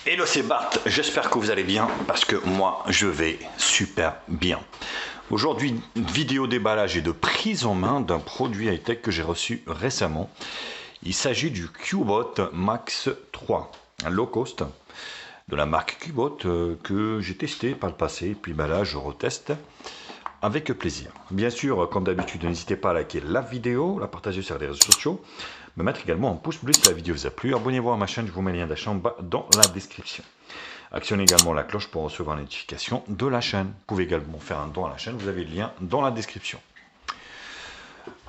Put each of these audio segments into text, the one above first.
Hello, c'est Bart, j'espère que vous allez bien parce que moi je vais super bien. Aujourd'hui, vidéo déballage et de prise en main d'un produit high-tech que j'ai reçu récemment. Il s'agit du Cubot Max 3, un low cost de la marque Cubot que j'ai testé par le passé, puis là je reteste avec plaisir. Bien sûr, comme d'habitude, n'hésitez pas à liker la vidéo, la partager sur les réseaux sociaux, me mettre également un pouce bleu si la vidéo vous a plu. Abonnez-vous à ma chaîne, je vous mets le lien d'achat en bas dans la description. Actionnez également la cloche pour recevoir les notifications de la chaîne. Vous pouvez également faire un don à la chaîne, vous avez le lien dans la description.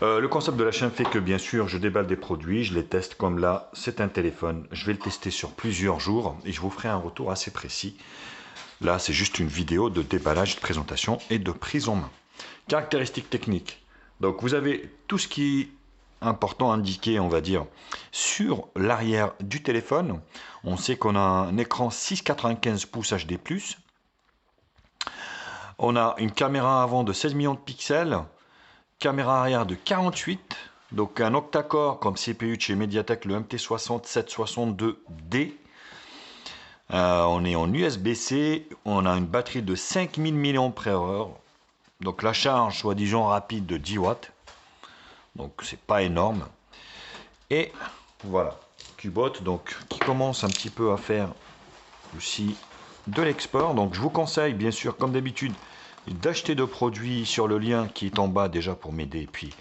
Le concept de la chaîne fait que bien sûr je déballe des produits, je les teste comme là, c'est un téléphone, je vais le tester sur plusieurs jours et je vous ferai un retour assez précis. Là c'est juste une vidéo de déballage, de présentation et de prise en main. Caractéristiques techniques, donc vous avez tout ce qui est important indiqué, on va dire, sur l'arrière du téléphone. On sait qu'on a un écran 6,95 pouces HD+, on a une caméra avant de 16 millions de pixels, caméra arrière de 48, donc un octa-core comme CPU de chez Mediatek, le MT6762D. On est en USB-C, on a une batterie de 5000 mAh, donc la charge soi-disant rapide de 10 watts, donc c'est pas énorme. Et voilà, Cubot donc qui commence un petit peu à faire aussi de l'export. Donc je vous conseille bien sûr comme d'habitude d'acheter de produits sur le lien qui est en bas déjà pour m'aider, et puis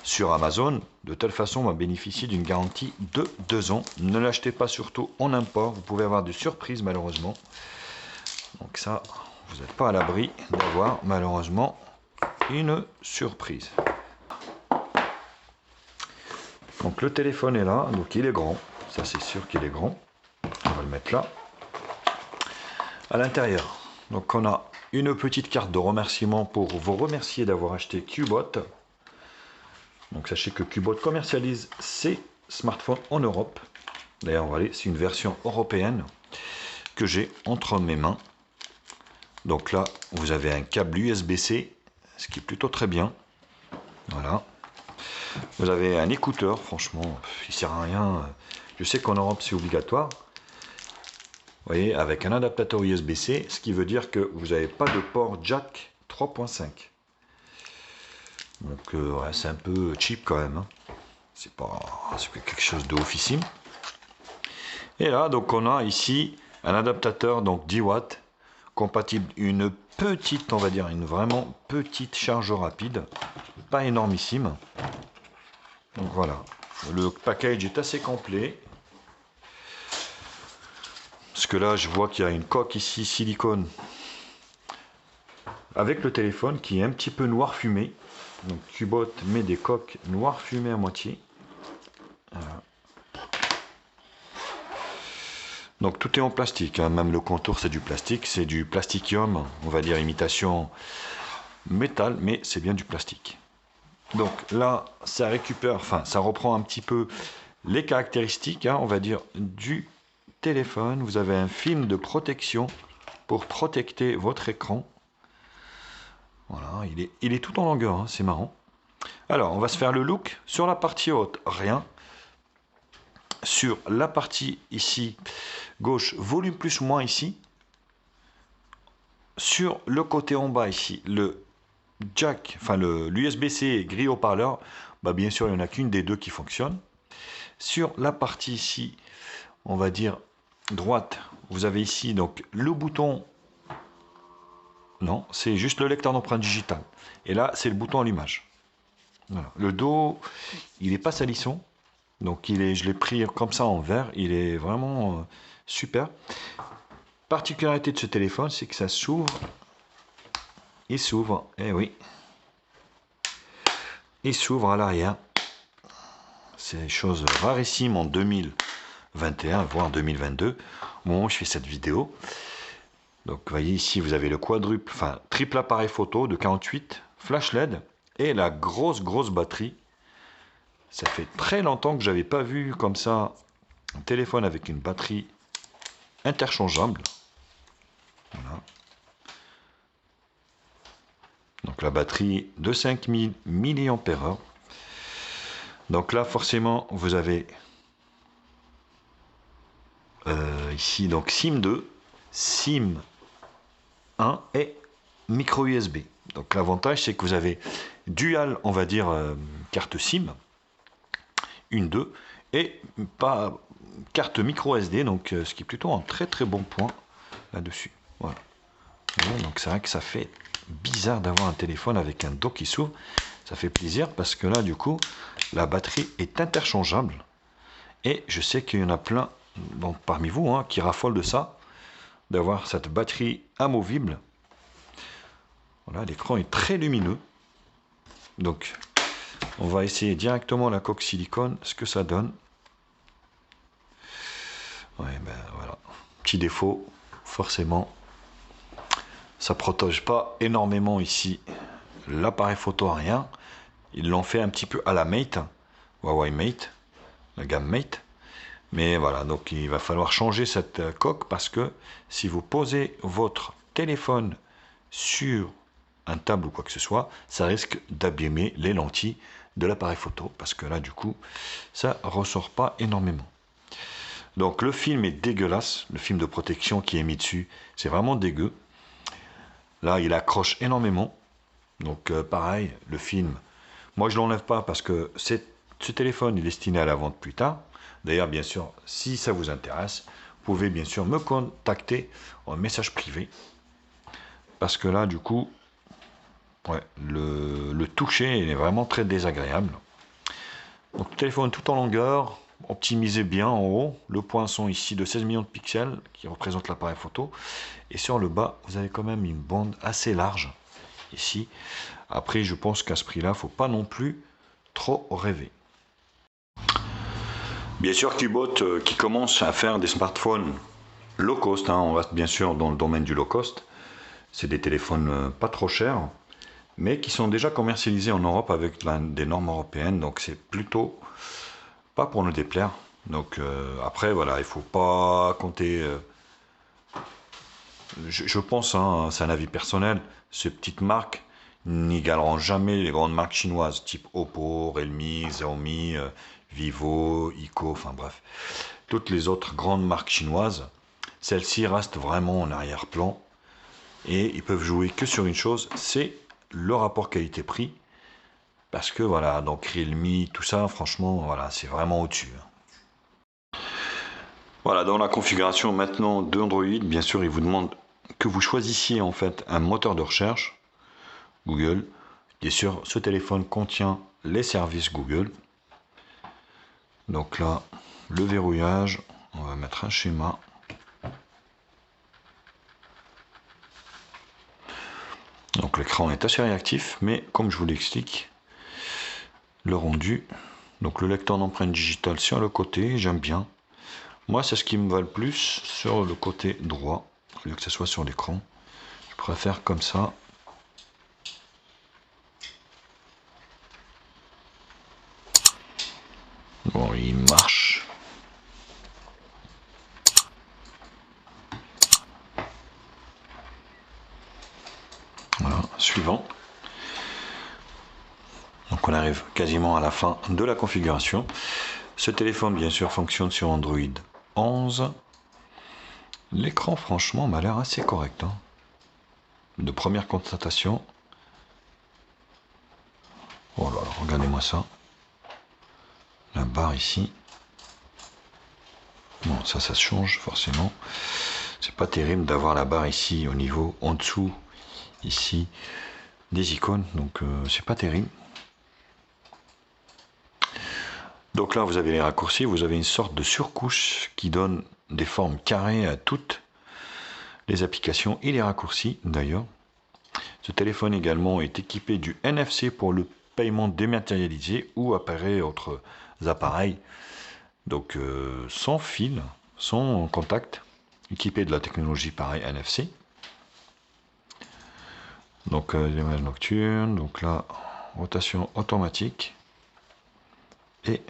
sur Amazon, de telle façon on va bénéficier d'une garantie de 2 ans. Ne l'achetez pas surtout en import, vous pouvez avoir des surprises malheureusement. Donc ça, vous n'êtes pas à l'abri d'avoir malheureusement une surprise. Donc le téléphone est là, donc il est grand, ça c'est sûr qu'il est grand. On va le mettre là. À l'intérieur, donc on a une petite carte de remerciement pour vous remercier d'avoir acheté Cubot. Donc sachez que Cubot commercialise ses smartphones en Europe. D'ailleurs, c'est une version européenne que j'ai entre mes mains. Donc là, vous avez un câble USB-C, ce qui est plutôt très bien. Voilà. Vous avez un écouteur, franchement, il sert à rien. Je sais qu'en Europe, c'est obligatoire. Vous voyez, avec un adaptateur USB-C, ce qui veut dire que vous n'avez pas de port jack 3.5. Donc ouais, c'est un peu cheap quand même. Hein. C'est quelque chose de officime. Et là, donc on a ici un adaptateur donc 10 watts, compatible une petite, on va dire une vraiment petite charge rapide, pas énormissime. Donc voilà, le package est assez complet. Parce que là, je vois qu'il y a une coque ici silicone avec le téléphone qui est un petit peu noir fumé. Donc Cubot met des coques noir fumé à moitié. Voilà. Donc tout est en plastique, hein. Même le contour c'est du plastique, c'est du plasticium, on va dire imitation métal, mais c'est bien du plastique. Donc là, ça récupère, enfin ça reprend un petit peu les caractéristiques, hein, on va dire, du téléphone. Vous avez un film de protection pour protéger votre écran. Voilà, il est tout en longueur, hein, c'est marrant. Alors, on va se faire le look. Sur la partie haute, rien. Sur la partie ici, gauche, volume plus ou moins ici. Sur le côté en bas ici, le jack, enfin l'USB-C gris haut-parleur, bah bien sûr, il n'y en a qu'une des deux qui fonctionne. Sur la partie ici, on va dire droite, vous avez ici donc le bouton. Non, c'est juste le lecteur d'empreinte digitale. Et là, c'est le bouton allumage. Voilà. Le dos, il n'est pas salisson. Donc, je l'ai pris comme ça en vert. Il est vraiment super. Particularité de ce téléphone, c'est que ça s'ouvre. Il s'ouvre. Eh oui. Il s'ouvre à l'arrière. C'est une chose rarissime en 2021, voire 2022. Au moment où je fais cette vidéo. Donc vous voyez ici, vous avez le triple appareil photo de 48, flash LED et la grosse batterie. Ça fait très longtemps que j'avais pas vu comme ça un téléphone avec une batterie interchangeable. Voilà. Donc la batterie de 5000 mAh. Donc là forcément vous avez ici donc SIM 2, SIM 1 et micro USB. Donc l'avantage c'est que vous avez dual, on va dire, carte SIM, une 2, et pas carte micro SD, donc ce qui est plutôt un très très bon point là-dessus. Voilà. Donc c'est vrai que ça fait bizarre d'avoir un téléphone avec un dos qui s'ouvre. Ça fait plaisir parce que là du coup la batterie est interchangeable et je sais qu'il y en a plein donc, parmi vous qui raffolent de ça, d'avoir cette batterie amovible. Voilà, l'écran est très lumineux, donc on va essayer directement la coque silicone, ce que ça donne. Ouais, ben voilà, petit défaut, forcément ça protège pas énormément ici l'appareil photo, rien. Ils l'ont fait un petit peu à la Mate, Huawei Mate, la gamme Mate. Mais voilà, donc il va falloir changer cette coque parce que si vous posez votre téléphone sur un table ou quoi que ce soit, ça risque d'abîmer les lentilles de l'appareil photo parce que là du coup ça ressort pas énormément. Donc le film est dégueulasse, le film de protection qui est mis dessus, c'est vraiment dégueu. Là il accroche énormément, donc pareil, le film, moi je l'enlève pas parce que ce téléphone est destiné à la vente plus tard. D'ailleurs, bien sûr, si ça vous intéresse, vous pouvez bien sûr me contacter en message privé. Parce que là, du coup, ouais, le toucher est vraiment très désagréable. Donc, le téléphone tout en longueur, optimisé bien en haut. Le poinçon ici de 16 millions de pixels qui représente l'appareil photo. Et sur le bas, vous avez quand même une bande assez large ici. Après, je pense qu'à ce prix-là, il ne faut pas non plus trop rêver. Bien sûr, Cubot qui commence à faire des smartphones low cost, on reste bien sûr dans le domaine du low cost. C'est des téléphones pas trop chers, mais qui sont déjà commercialisés en Europe avec des normes européennes, donc c'est plutôt pas pour nous déplaire. Donc après, voilà, il faut pas compter. Je pense, c'est un avis personnel, ces petites marques n'égaleront jamais les grandes marques chinoises, type Oppo, Realme, Xiaomi, Vivo, Ico, enfin bref. Toutes les autres grandes marques chinoises, celles-ci restent vraiment en arrière-plan et ils peuvent jouer que sur une chose, c'est le rapport qualité-prix. Parce que voilà, donc Realme, tout ça, franchement, voilà, c'est vraiment au-dessus. Voilà, dans la configuration maintenant d'Android, bien sûr, il vous demande que vous choisissiez en fait un moteur de recherche, Google. Bien sûr, ce téléphone contient les services Google. Donc là, le verrouillage, on va mettre un schéma. Donc l'écran est assez réactif, mais comme je vous l'explique, le rendu, donc le lecteur d'empreintes digitales sur le côté, j'aime bien. Moi, c'est ce qui me va le plus sur le côté droit, au lieu que ce soit sur l'écran. Je préfère comme ça. Bon, il marche. Voilà, suivant. Donc on arrive quasiment à la fin de la configuration. Ce téléphone, bien sûr, fonctionne sur Android 11. L'écran, franchement, m'a l'air assez correct. De première constatation. Oh là là, regardez-moi ça. La barre ici. Bon, ça se change forcément. C'est pas terrible d'avoir la barre ici au niveau en dessous, ici, des icônes. Donc c'est pas terrible. Donc là, vous avez les raccourcis. Vous avez une sorte de surcouche qui donne des formes carrées à toutes les applications et les raccourcis d'ailleurs. Ce téléphone également est équipé du NFC pour le paiement dématérialisé ou apparaît autres appareils. Donc sans fil, sans contact, équipé de la technologie pareil NFC. Donc démarrage nocturne, donc là rotation automatique et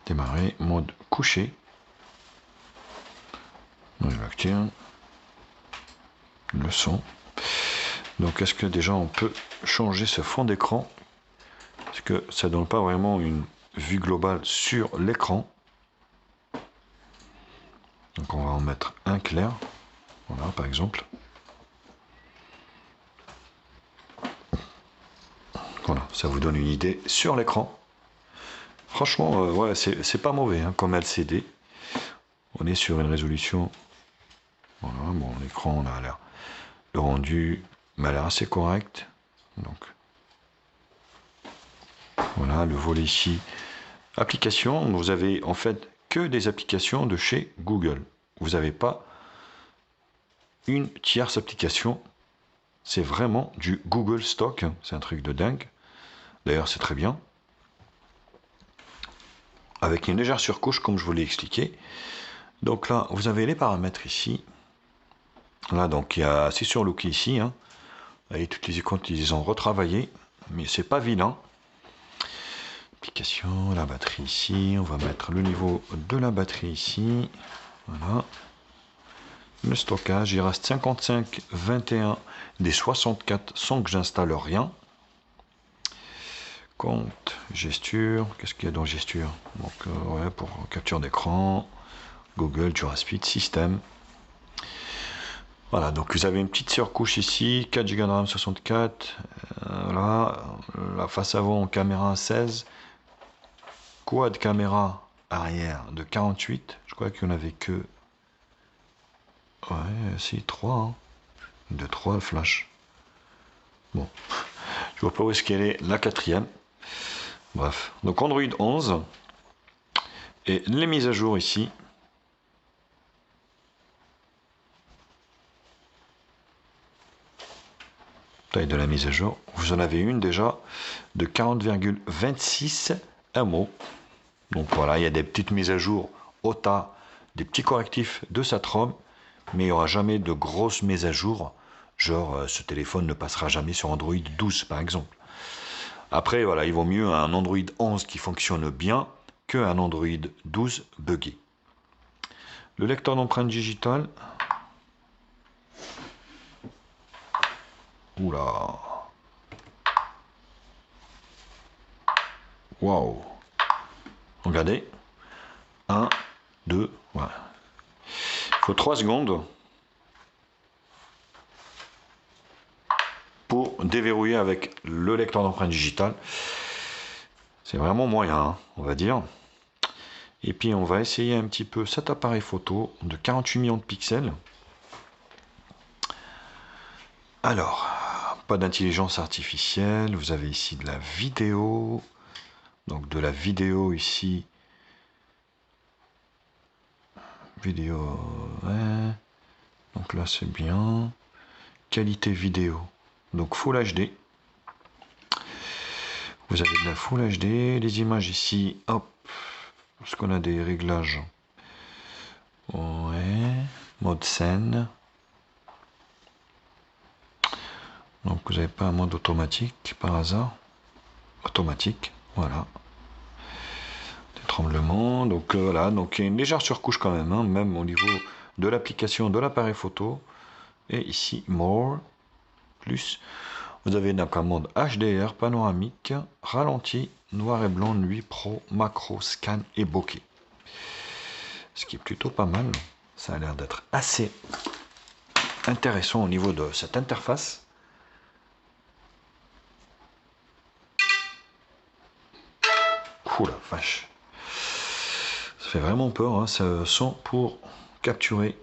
démarrer mode couché. Nocturne, le son. Donc est-ce que déjà on peut changer ce fond d'écran parce que ça donne pas vraiment une vue globale sur l'écran. Donc on va en mettre un clair. Voilà, par exemple. Voilà, ça vous donne une idée sur l'écran. Franchement, ouais, c'est pas mauvais hein, comme LCD. On est sur une résolution. Voilà, bon, l'écran, on a l'air. Le rendu m'a l'air assez correct. Donc, voilà, le volet ici. Applications, vous avez en fait que des applications de chez Google. Vous n'avez pas une tierce application. C'est vraiment du Google Stock. C'est un truc de dingue. D'ailleurs, c'est très bien. Avec une légère surcouche, comme je vous l'ai expliqué. Donc là, vous avez les paramètres ici. Là, donc, il y a c'est sur Look ici. Hein. Et toutes les icônes, ils ont retravaillé. Mais c'est pas vilain. Application, la batterie ici. On va mettre le niveau de la batterie ici. Voilà. Le stockage, il reste 55, 21 des 64 sans que j'installe rien. Compte, gesture, qu'est-ce qu'il y a dans gesture? Donc, ouais, pour capture d'écran, Google, Duraspeed, système. Voilà, donc vous avez une petite surcouche ici, 4 Go de RAM 64. Voilà, la face avant caméra 16. Quad caméra arrière de 48. Je crois qu'il n'y en avait que. Ouais, si, 3. Hein. De 3 flash. Bon, je vois pas où est-ce qu'elle est, la quatrième. Bref, donc Android 11 et les mises à jour ici. Taille de la mise à jour, vous en avez une déjà de 40,26 MO. Donc voilà, il y a des petites mises à jour au tas, des petits correctifs de Satrom, mais il n'y aura jamais de grosses mises à jour. Genre, ce téléphone ne passera jamais sur Android 12 par exemple. Après, voilà, il vaut mieux un Android 11 qui fonctionne bien qu'un Android 12 buggé. Le lecteur d'empreintes digitales. Oula. Waouh. Regardez. 1, 2, voilà. Il faut 3 secondes pour déverrouiller avec le lecteur d'empreintes digitales. C'est vraiment moyen, hein, on va dire. Et puis on va essayer un petit peu cet appareil photo de 48 millions de pixels. Alors, pas d'intelligence artificielle. Vous avez ici de la vidéo. Donc de la vidéo ici. Vidéo, ouais. Donc là c'est bien. Qualité vidéo. Donc Full HD. Vous avez de la Full HD. Les images ici, hop. Parce qu'on a des réglages. Ouais. Mode scène. Donc vous n'avez pas un mode automatique par hasard. Automatique, voilà. Des tremblements. Donc voilà. Donc il y a une légère surcouche quand même. Hein, même au niveau de l'application de l'appareil photo. Et ici, More. Plus. Vous avez donc un mode HDR, panoramique, ralenti, noir et blanc, nuit, pro, macro, scan et bokeh. Ce qui est plutôt pas mal. Ça a l'air d'être assez intéressant au niveau de cette interface. Ouh la vache. Ça fait vraiment peur, hein, ça sent pour capturer.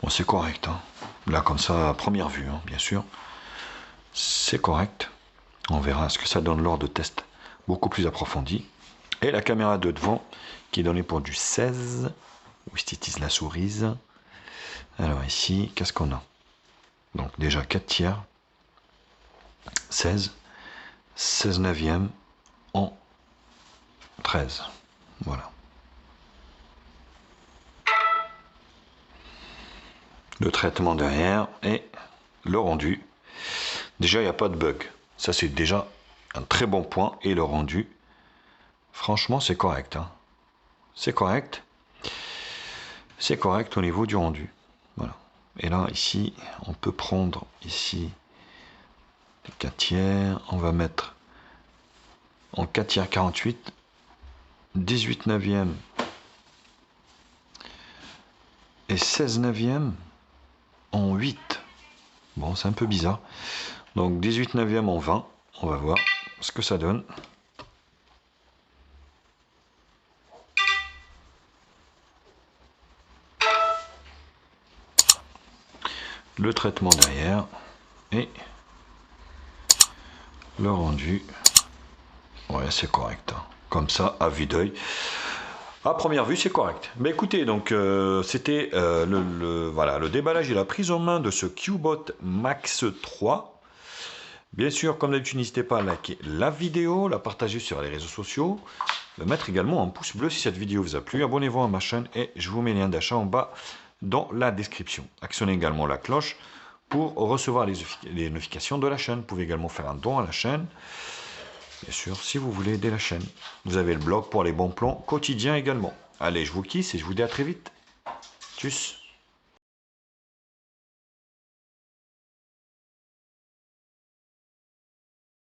Bon, c'est correct. Hein. Là, comme ça, à première vue, hein, bien sûr. C'est correct. On verra ce que ça donne lors de tests beaucoup plus approfondis. Et la caméra de devant, qui est donnée pour du 16. Où utilise la souris. Alors ici, qu'est-ce qu'on a? Donc déjà 4 tiers. 16. 16 neuvième en 13. Voilà. Le traitement derrière et le rendu. Déjà, il n'y a pas de bug. Ça, c'est déjà un très bon point. Et le rendu, franchement, c'est correct. Hein. C'est correct. C'est correct au niveau du rendu. Voilà. Et là, ici, on peut prendre ici les 4 tiers. On va mettre en 4 tiers 48, 18 neuvième et 16 neuvième en 8. Bon, c'est un peu bizarre. Donc 18 neuvième en 20, on va voir ce que ça donne. Le traitement derrière et le rendu. Ouais, c'est correct. Comme ça, à vue d'œil. À première vue, c'est correct. Mais écoutez, donc c'était voilà, le déballage et la prise en main de ce Qbot Max 3. Bien sûr, comme d'habitude, n'hésitez pas à liker la vidéo, la partager sur les réseaux sociaux, mettre également un pouce bleu si cette vidéo vous a plu. Abonnez-vous à ma chaîne et je vous mets le lien d'achat en bas dans la description. Actionnez également la cloche pour recevoir les notifications de la chaîne. Vous pouvez également faire un don à la chaîne. Bien sûr, si vous voulez aider la chaîne. Vous avez le blog pour les bons plans quotidiens également. Allez, je vous kiss et je vous dis à très vite. Tchuss.